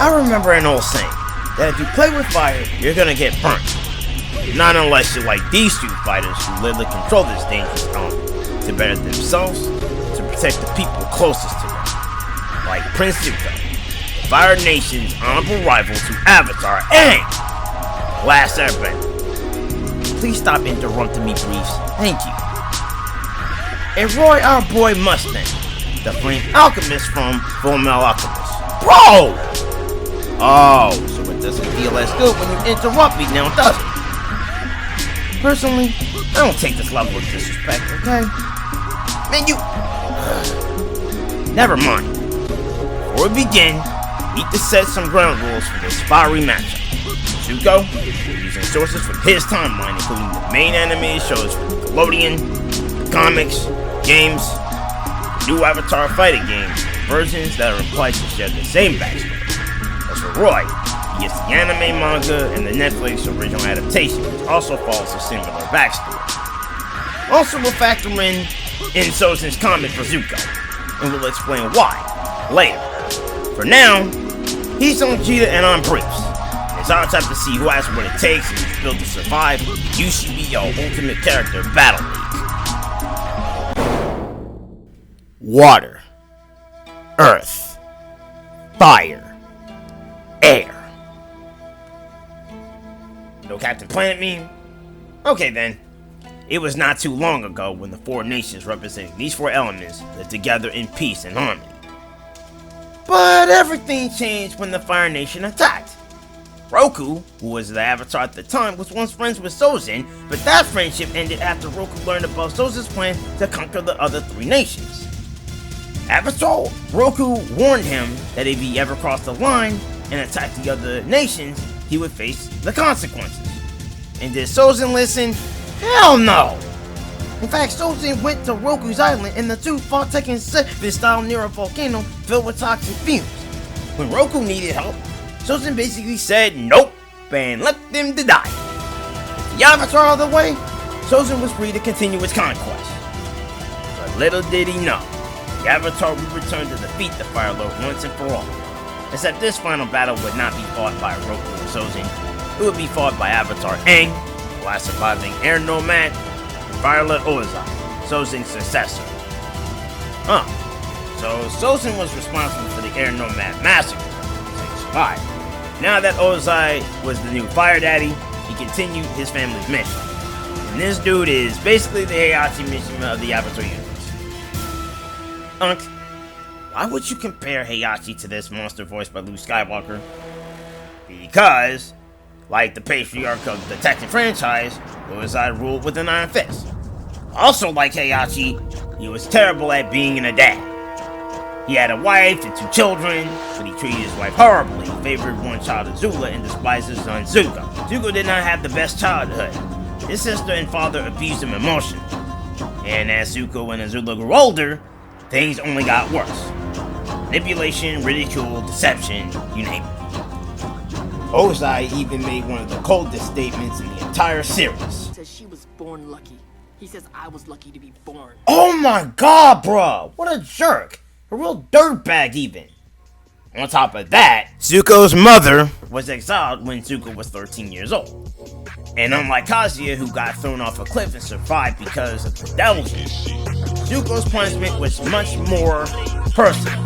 I remember an old saying, that if you play with fire, you're gonna get burnt. Not unless you're like these two fighters who literally control this dangerous element to better themselves, to protect the people closest to them. Like Prince Zuko, the Fire Nation's honorable rival to Avatar Aang, Last Airbender. Please stop interrupting me, Briefs. Thank you. And Roy, our boy Mustang, the Flame Alchemist from Fullmetal Alchemist. Bro! Oh, so it doesn't feel as good when you interrupt me now, does it? Personally, I don't take this level of disrespect, okay? Man, you... Never mind. Before we begin, we need to set some ground rules for this fiery matchup. Zuko, using sources from his timeline, including the main animated shows from Nickelodeon, the comics, games, the new Avatar fighting games, versions that are implied to share the same backstory. As for Roy, he gets the anime manga and the Netflix original adaptation, which also follows a similar backstory. Also, we'll factor in Sozin's comment for Zuko, and we'll explain why later. For now, he's on Cheetah and I'm Briefs. It's our time to see who has what it takes and who's built to survive the UCBL-Ultimate Character Battle League. Water, Earth, Fire, Air. No Captain Planet meme? Okay then. It was not too long ago when the four nations representing these four elements lived together in peace and harmony. But everything changed when the Fire Nation attacked. Roku, who was the Avatar at the time, was once friends with Sozin, but that friendship ended after Roku learned about Sozin's plan to conquer the other three nations. After Roku warned him that if he ever crossed the line and attacked the other nations, he would face the consequences. And did Sozin listen? Hell no! In fact, Sozin went to Roku's island and the two fought Tekken 7 style near a volcano filled with toxic fumes. When Roku needed help, Sozin basically said nope and left them to die. With the Avatar out of the way, Sozin was free to continue his conquest. But little did he know, the Avatar would return to defeat the Fire Lord once and for all. Except this final battle would not be fought by Roku or Sozin, it would be fought by Avatar Aang, the last surviving air nomad, and Fire Lord Ozai, Sozin's successor. So Sozin was responsible for the air nomad massacre, so he survived. Now that Ozai was the new Fire Daddy, he continued his family's mission. And this dude is basically the Heihachi Mishima of the Avatar universe. Unc, why would you compare Heihachi to this monster voiced by Luke Skywalker? Because, like the patriarch of the Tekken franchise, Ozai ruled with an iron fist. Also like Heihachi, he was terrible at being a dad. He had a wife and two children, but he treated his wife horribly, favored one child Azula, and despised his son Zuko. Zuko did not have the best childhood. His sister and father abused him emotionally. And as Zuko and Azula grew older, things only got worse. Manipulation, ridicule, deception, you name it. Ozai even made one of the coldest statements in the entire series. He says she was born lucky. He says I was lucky to be born. Oh my god, bruh! What a jerk! A real dirtbag even. On top of that, Zuko's mother was exiled when Zuko was 13 years old. And unlike Kazuya, who got thrown off a cliff and survived because of the Devilish Trio, Zuko's punishment was much more personal.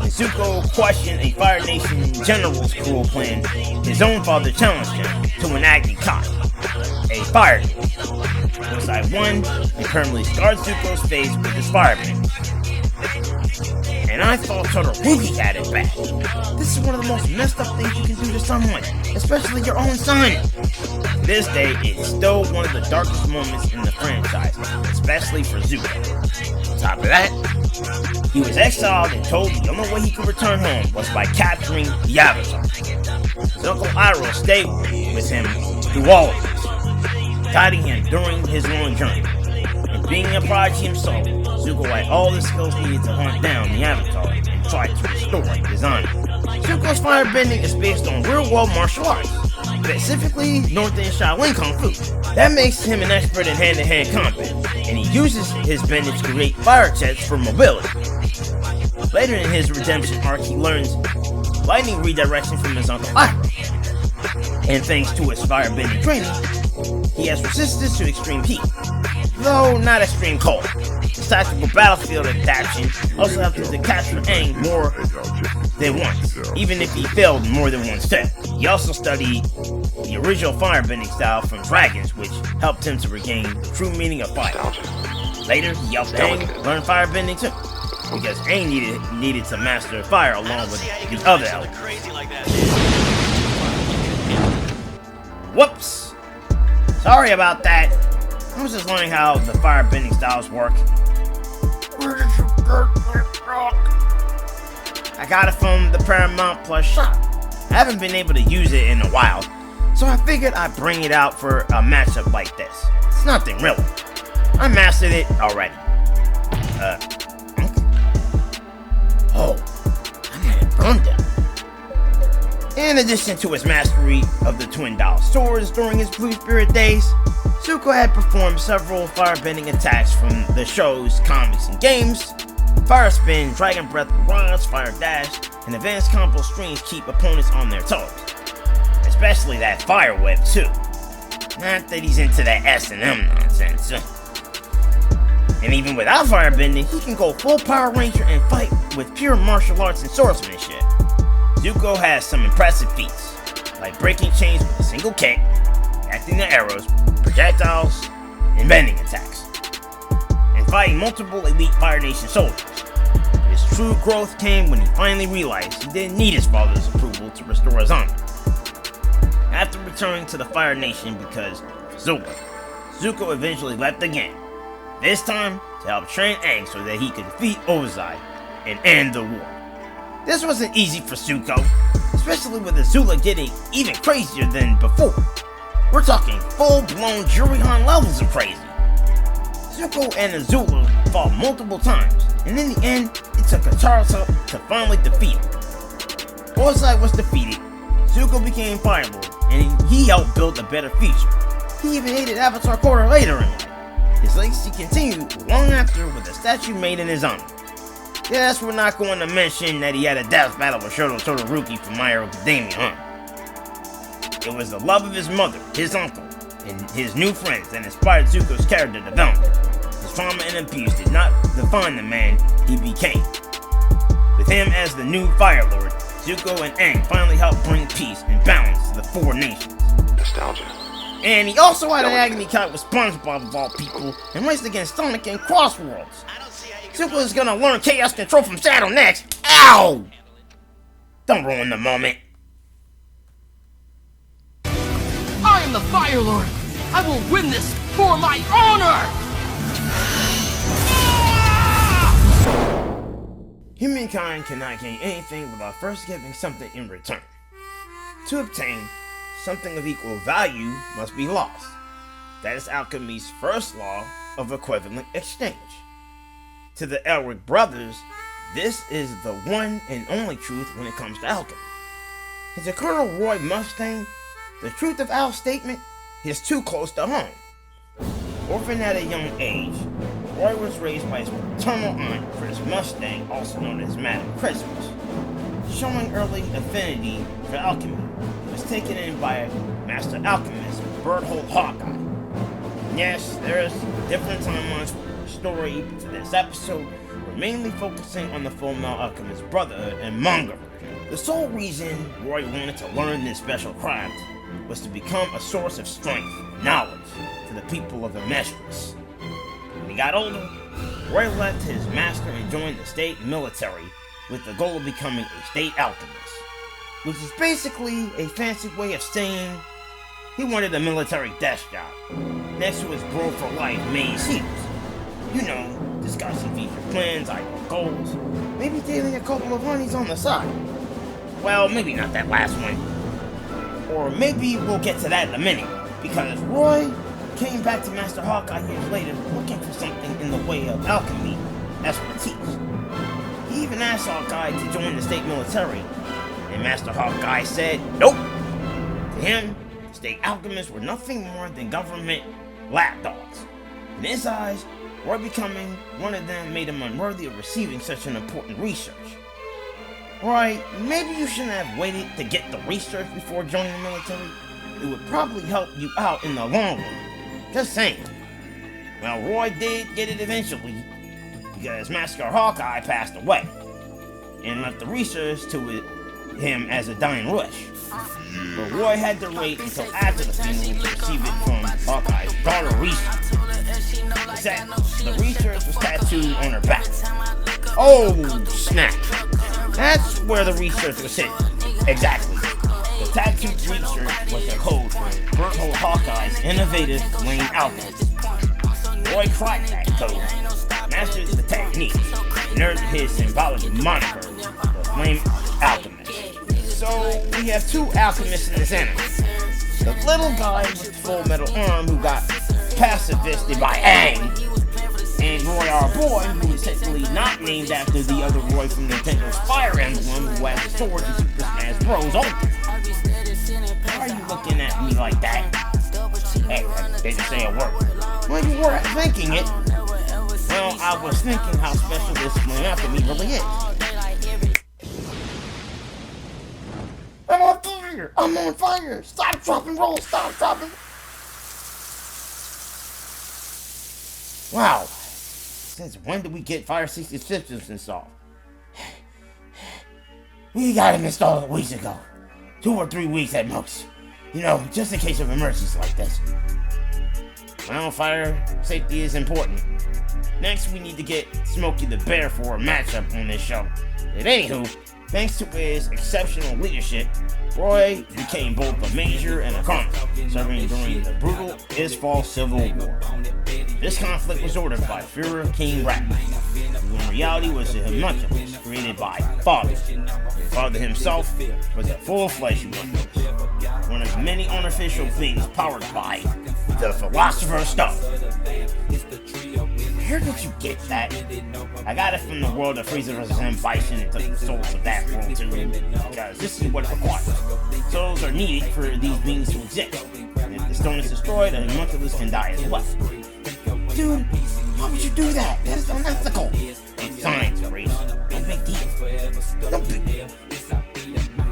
When Zuko questioned a Fire Nation general's cruel plan, his own father challenged him to an Agni Kai, a fire nation. Ozai won and permanently scarred Zuko's face with his fireband. And I thought Todoroki had it bad. This is one of the most messed up things you can do to someone, especially your own son. To this day, it's still one of the darkest moments in the franchise, especially for Zuko. On top of that, he was exiled and told the only way he could return home was by capturing the Avatar. His uncle Iroh stayed with him through all of this, guiding him during his long journey. And being a prodigy himself, Zuko had all the skills needed to hunt down the Avatar and try to restore his honor. Zuko's firebending is based on real-world martial arts, specifically Northern Shaolin Kung Fu. That makes him an expert in hand-to-hand combat, and he uses his bending to create fire jets for mobility. Later in his redemption arc, he learns lightning redirection from his uncle Ira. And thanks to his firebending training, he has resistance to extreme heat, though not extreme cold. His tactical battlefield adaptation also helped him to capture Aang more than once, even if he failed more than one step. He also studied the original firebending style from dragons, which helped him to regain the true meaning of fire. Later, he helped Aang learn firebending too, because Aang needed to master fire along with the other elements. Whoops! Sorry about that. I was just learning how the firebending styles work. Where did you get that rock? I got it from the Paramount Plus shop. I haven't been able to use it in a while, so I figured I'd bring it out for a matchup like this. It's nothing really. I mastered it already. Oh, I had it burned down. In addition to his mastery of the Twin Dial swords during his Blue Spirit days, Zuko had performed several firebending attacks from the show's comics and games. Fire Spin, Dragon Breath Barrage, Fire Dash, and advanced combo streams keep opponents on their toes. Especially that Fire Web too. Not that he's into that S&M nonsense. And even without firebending, he can go full Power Ranger and fight with pure martial arts and swordsmanship. Zuko has some impressive feats, like breaking chains with a single kick, acting the arrows, projectiles, and bending attacks, and fighting multiple elite Fire Nation soldiers. His true growth came when he finally realized he didn't need his father's approval to restore his honor. After returning to the Fire Nation because of Zuko, Zuko eventually left again, this time to help train Aang so that he could defeat Ozai and end the war. This wasn't easy for Zuko, especially with Azula getting even crazier than before. We're talking full-blown Jurihan levels of crazy. Zuko and Azula fought multiple times, and in the end, it took Katara's help to finally defeat him. Ozai was defeated, Zuko became Fire Lord, and he helped build a better future. He even aided Avatar Korra later in life. His legacy continued long after with a statue made in his honor. Yes, we're not going to mention that he had a death battle with Shoto Todoroki from My Hero Academia, huh? It was the love of his mother, his uncle, and his new friends that inspired Zuko's character development. His trauma and abuse did not define the man he became. With him as the new Fire Lord, Zuko and Aang finally helped bring peace and balance to the four nations. Nostalgia. And he also had an agony count with SpongeBob of all people and raced against Sonic in Crossworlds. Zuko is gonna learn Chaos Control from Shadow next. Ow! Don't ruin the moment. I am the Fire Lord. I will win this for my honor! Humankind cannot gain anything without first giving something in return. To obtain something of equal value must be lost. That is alchemy's first law of equivalent exchange. To the Elric brothers, this is the one and only truth when it comes to alchemy. To Colonel Roy Mustang, the truth of Al's statement is too close to home. Orphaned at a young age, Roy was raised by his paternal aunt, Chris Mustang, also known as Madam Christmas. Showing early affinity for alchemy, he was taken in by Master Alchemist Berthold Hawkeye. Yes, there's different timelines for the story, but for this episode, we're mainly focusing on the Fullmetal Alchemist Brotherhood and manga version. The sole reason Roy wanted to learn this special craft was to become a source of strength and knowledge to the people of the Measures. When he got older, Roy left his master and joined the state military with the goal of becoming a state alchemist, which is basically a fancy way of saying he wanted a military desk job, next to his bro for life main seals. You know, discussing future plans, ideal goals, maybe dating a couple of honeys on the side. Well, maybe not that last one. Or maybe we'll get to that in a minute, because Roy came back to Master Hawkeye years later looking for something in the way of alchemy expertise. He even asked Hawkeye to join the state military, and Master Hawkeye said nope. To him, state alchemists were nothing more than government lapdogs. In his eyes, Roy becoming one of them made him unworthy of receiving such an important research. Roy, maybe you shouldn't have waited to get the research before joining the military. It would probably help you out in the long run. Just saying. Well, Roy did get it eventually, because Master Hawkeye passed away, and left the research to him as a dying wish. But Roy had to wait until after the funeral to receive it from Hawkeye's daughter Risa. The research was tattooed on her back. Oh, snap. That's where the research was hidden. Exactly. The tattooed research was the code for Berthold Hawkeye's innovative flame alchemist. Roy cracked that code, mastered the technique, and earned his symbolic moniker, the Flame Alchemist. So, we have two alchemists in this anime. The little guy with the full metal arm who got pacified by Aang, and Roy, our boy, who is technically not named after the other Roy from Nintendo's Fire Emblem, who has a sword in Super Smash Bros. Ultimate. Why are you looking at me like that? Hey, I didn't say a word. Well, you were thinking it. Well, I was thinking how special this Flame Alchemy really is. I'm on fire! I'm on fire! Stop, drop, and roll! Stop, drop, and... Wow. Since when did we get Fire 60 systems installed? We got them installed weeks ago. 2 or 3 weeks at most. You know, just in case of emergencies like this. Well, fire safety is important. Next, we need to get Smokey the Bear for a matchup on this show. And anywho, thanks to his exceptional leadership, Roy became both a major and a colonel, serving during the brutal Isfall Civil War. This conflict was ordered by Führer King Rat, who in reality was a homunculus created by Father. Father himself was a full-fledged homunculus, one of many unofficial things powered by the Philosopher's Stone. Where did you get that? I got it from the world of Frieza vs. M. Bison and took the souls of that world too, because this is what it requires. Souls are needed for these beings to exist, and if the stone is destroyed, a homunculus can die as well. Dude, why would you do that? That is unethical. It's science, Grace. No big deal. No big deal.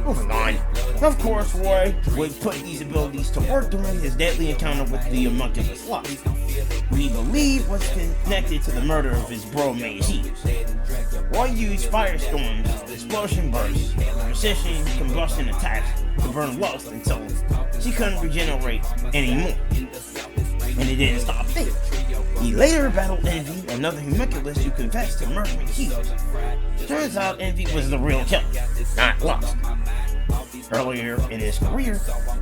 Moving on. Of course, Roy would put these abilities to work during his deadly encounter with the homunculus Lux, we believe was connected to the murder of his bro Meiji. Roy used firestorms, explosion bursts, precision combustion attacks to burn Lux until she couldn't regenerate anymore. And it didn't stop there. He later battled Envy, another homunculus who confessed to murdering Hughes. Turns out Envy was the real killer, not Lux. Earlier in his career,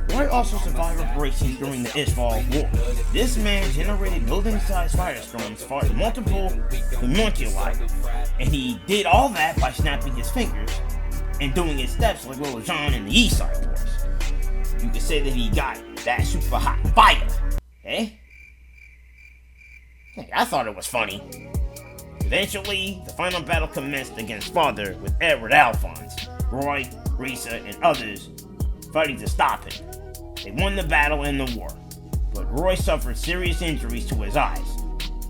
Roy also survived operations during the Isfall War. This man generated building-sized firestorms, fought multiple homunculi, and he did all that by snapping his fingers and doing his steps like Little John in the East Side Boys. You could say that he got that super hot fire, eh? Hey, I thought it was funny. Eventually, the final battle commenced against Father with Edward Alphonse, Roy, Risa, and others fighting to stop him. They won the battle and the war, but Roy suffered serious injuries to his eyes.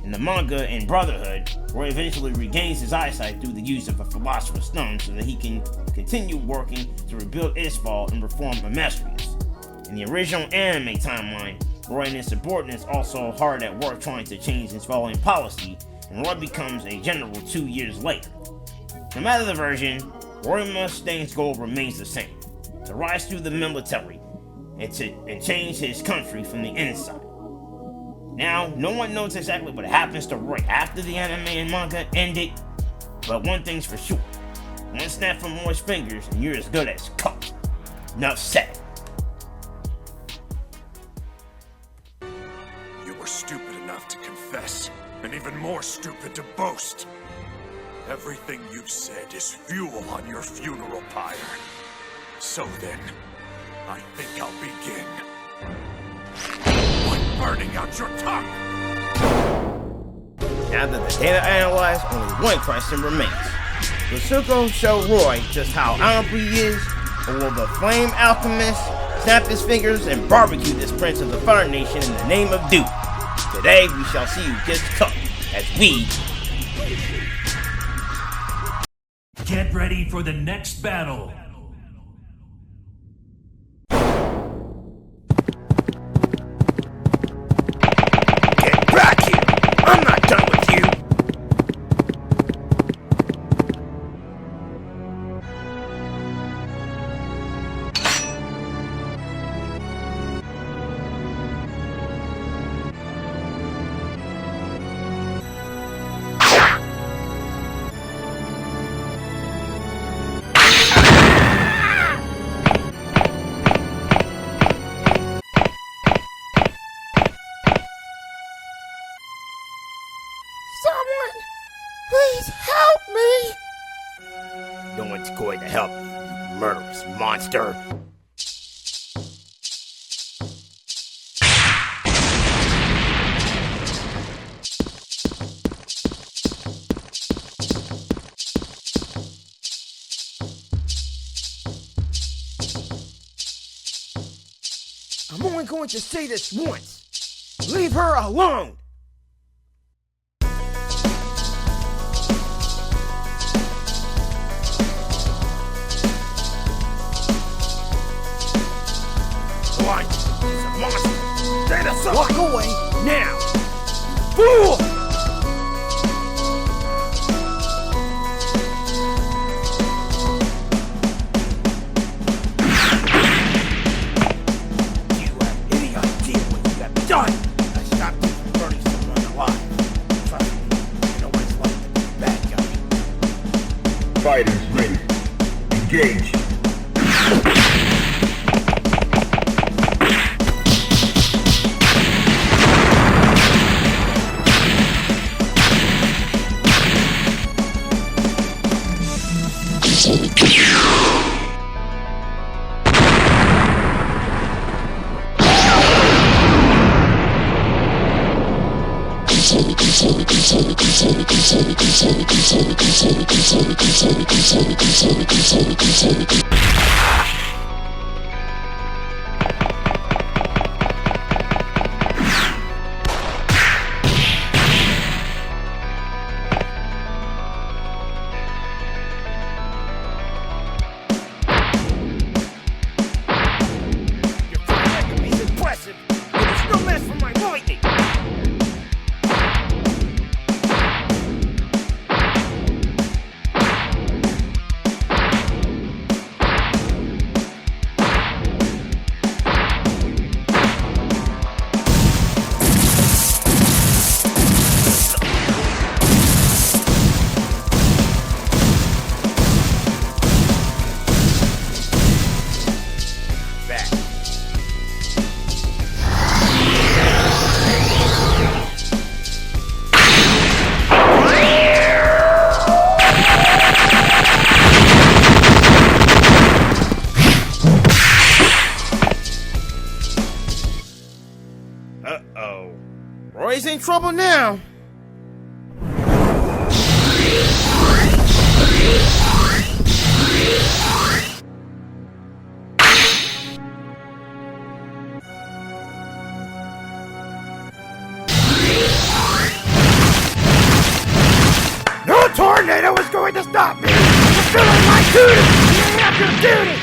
In the manga and Brotherhood, Roy eventually regains his eyesight through the use of a Philosopher's Stone so that he can continue working to rebuild Isfall and reform Amestris. In the original anime timeline, Roy and his subordinates also hard at work trying to change his following policy, and Roy becomes a general 2 years later. No matter the version, Roy Mustang's goal remains the same: to rise through the military and change his country from the inside. Now, no one knows exactly what happens to Roy after the anime and manga ended, but one thing's for sure: one snap from Roy's fingers and you're as good as cooked. Enough said. You were stupid enough to confess, and even more stupid to boast. Everything you've said is fuel on your funeral pyre. So then, I think I'll begin. By burning out your tongue! Now that the data analyzed, only one question remains. Will Zuko show Roy just how honorable he is, or will the Flame Alchemist snap his fingers and barbecue this prince of the Fire Nation in the name of duty? Today, we shall see who gets cooked as we Get ready for the next battle. Get back here! I'm not done with you! Someone, please help me! No one's going to help you, you murderous monster! I'm only going to say this once. Leave her alone! One is a monster. Stand aside. Walk away now, fool! You have any idea what you have done? I stopped you from burning someone alive. Trust me, you know what it's like to be a bad guy. Fighters ready. Engage. He's impressive, but it's no match for my lightning. Back. Uh-oh. Roy's in trouble now. No tornado is going to stop me. I'm doing my duty. You have your duty.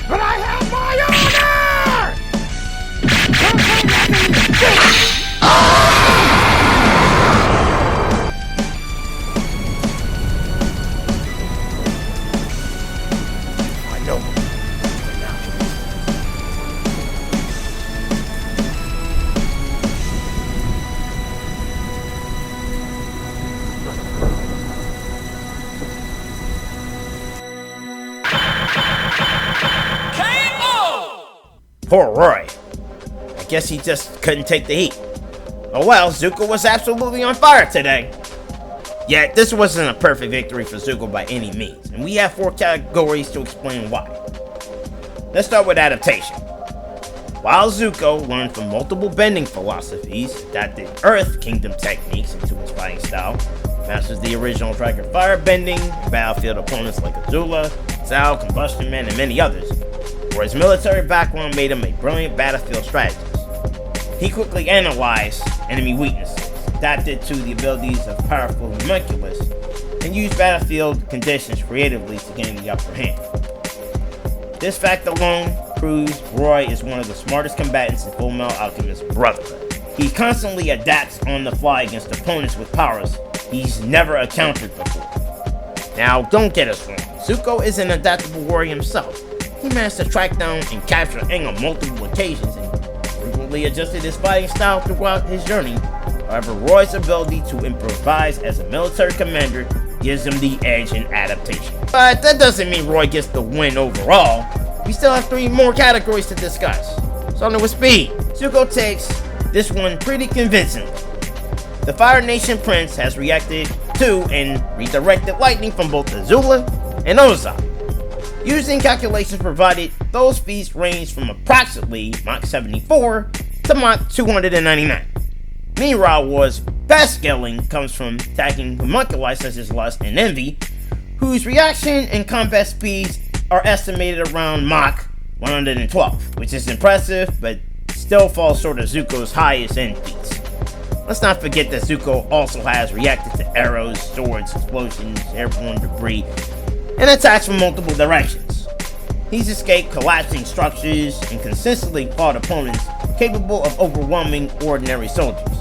But I have my honor. Don't come back in your face. I know. Poor Roy. I guess he just couldn't take the heat. Oh well, Zuko was absolutely on fire today. Yet, this wasn't a perfect victory for Zuko by any means, and we have 4 categories to explain why. Let's start with adaptation. While Zuko learned from multiple bending philosophies, adapted Earth Kingdom techniques into his fighting style, masters the original Dragon Fire bending, battlefield opponents like Azula, Zao, Combustion Man, and many others, where his military background made him a brilliant battlefield strategist. He quickly analyzed enemy weaknesses, adapted to the abilities of powerful homunculus, and use battlefield conditions creatively to gain the upper hand. This fact alone proves Roy is one of the smartest combatants in Fullmetal Alchemist Brotherhood. He constantly adapts on the fly against opponents with powers he's never encountered before. Now, don't get us wrong, Zuko is an adaptable warrior himself. He managed to track down and capture Aang on multiple occasions and frequently adjusted his fighting style throughout his journey. However, Roy's ability to improvise as a military commander gives him the edge in adaptation. But that doesn't mean Roy gets the win overall. We still have 3 more categories to discuss. Starting with speed, Zuko takes this one pretty convincingly. The Fire Nation Prince has reacted to and redirected lightning from both Azula and Ozai. Using calculations provided, those speeds range from approximately Mach 74 to Mach 299. Meanwhile, Roy's best scaling comes from attacking homunculi such as Lust and Envy, whose reaction and combat speeds are estimated around Mach 112, which is impressive, but still falls short of Zuko's highest end feats. Let's not forget that Zuko also has reacted to arrows, swords, explosions, airborne debris, and attacks from multiple directions. He's escaped collapsing structures and consistently fought opponents capable of overwhelming ordinary soldiers.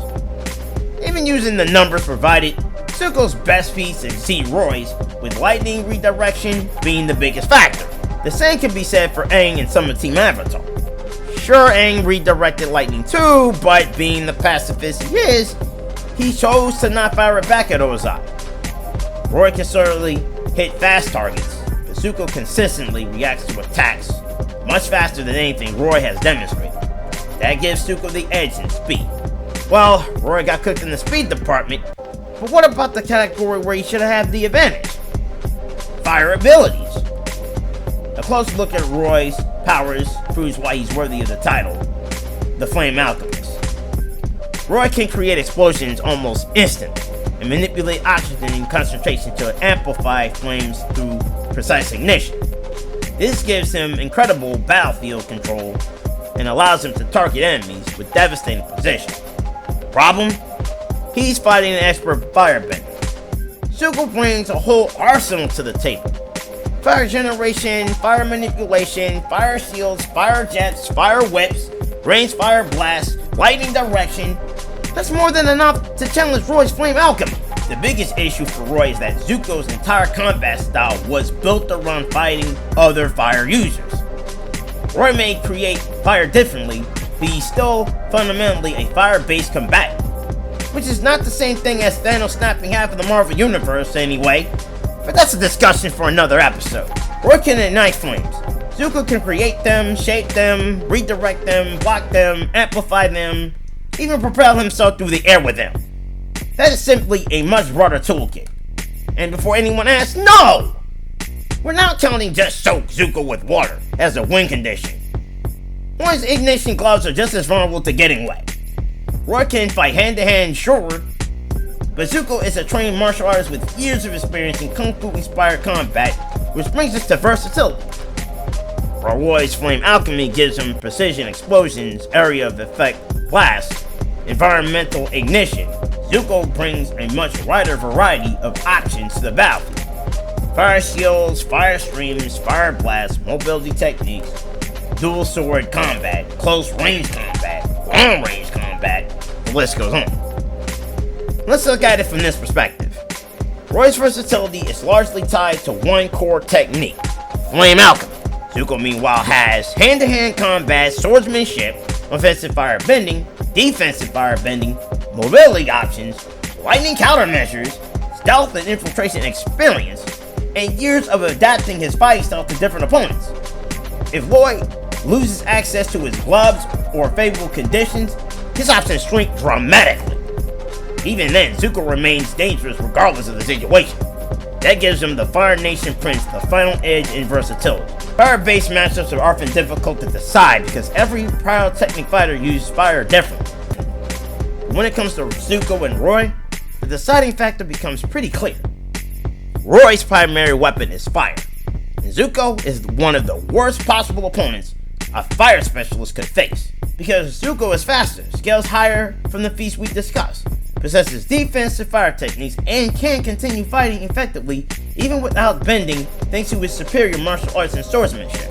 Even using the numbers provided, Zuko's best feats exceed Roy's, with lightning redirection being the biggest factor. The same can be said for Aang and some of Team Avatar. Sure, Aang redirected lightning too, but being the pacifist he is, he chose to not fire it back at Ozai. Roy can certainly hit fast targets, but Zuko consistently reacts to attacks much faster than anything Roy has demonstrated. That gives Zuko the edge in speed. Well, Roy got cooked in the speed department, but what about the category where he should have the advantage? Fire abilities. A close look at Roy's powers proves why he's worthy of the title, the Flame Alchemist. Roy can create explosions almost instantly and manipulate oxygen in concentration to amplify flames through precise ignition. This gives him incredible battlefield control and allows him to target enemies with devastating precision. Problem? He's fighting an expert firebender. Zuko brings a whole arsenal to the table. Fire generation, fire manipulation, fire shields, fire jets, fire whips, range fire blasts, lightning direction. That's more than enough to challenge Roy's flame alchemy. The biggest issue for Roy is that Zuko's entire combat style was built around fighting other fire users. Roy may create fire differently, but he's still fundamentally a fire-based combatant, which is not the same thing as Thanos snapping half of the Marvel Universe anyway, but that's a discussion for another episode. Roy can ignite flames. Zuko can create them, shape them, redirect them, block them, amplify them, even propel himself through the air with them. That is simply a much broader toolkit. And before anyone asks, no! We're not counting just soak Zuko with water as a win condition. Roy's ignition gloves are just as vulnerable to getting wet. Roy can fight hand-to-hand, sure, but Zuko is a trained martial artist with years of experience in Kung Fu-inspired combat, which brings us to versatility. While Roy's flame alchemy gives him precision explosions, area of effect blasts, environmental ignition, Zuko brings a much wider variety of options to the battlefield. Fire shields, fire streams, fire blasts, mobility techniques, dual sword combat, close range combat, long range combat, the list goes on. Let's look at it from this perspective. Roy's versatility is largely tied to one core technique, flame alchemy. Zuko meanwhile has hand-to-hand combat, swordsmanship, offensive firebending, defensive firebending, mobility options, lightning countermeasures, stealth and infiltration experience, and years of adapting his fighting style to different opponents. If Roy loses access to his gloves or favorable conditions, his options shrink dramatically. Even then, Zuko remains dangerous regardless of the situation. That gives him the Fire Nation Prince the final edge in versatility. Fire-based matchups are often difficult to decide because every pyrotechnic fighter uses fire differently. But when it comes to Zuko and Roy, the deciding factor becomes pretty clear. Roy's primary weapon is fire, and Zuko is one of the worst possible opponents a fire specialist could face, because Zuko is faster, scales higher from the feats we discussed, possesses defensive fire techniques, and can continue fighting effectively even without bending thanks to his superior martial arts and swordsmanship.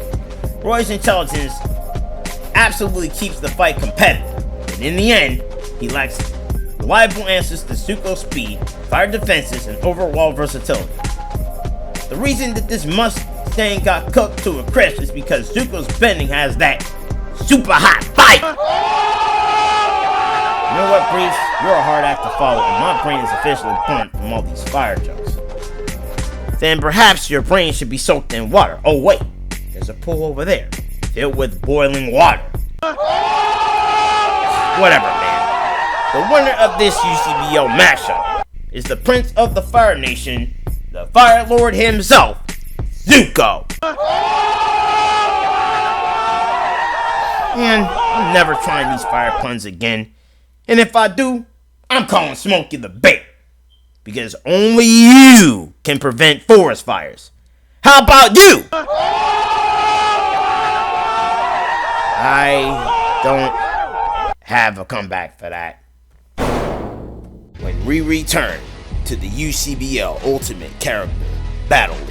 Roy's intelligence absolutely keeps the fight competitive, but in the end, he lacks reliable answers to Zuko's speed, fire defenses, and overall versatility. The reason that this Mustang got cooked to a crisp is because Zuko's bending has that super hot fire! You know what, Breeze? You're a hard act to follow, and my brain is officially burnt from all these fire jokes. Then perhaps your brain should be soaked in water. Oh wait, there's a pool over there, filled with boiling water. Whatever, man. The winner of this UCBL matchup is the Prince of the Fire Nation, the Fire Lord himself, Zuko. And I'm never trying these fire puns again. And if I do, I'm calling Smokey the Bear. Because only you can prevent forest fires. How about you? I don't have a comeback for that. When we return to the UCBL Ultimate Character Battle League.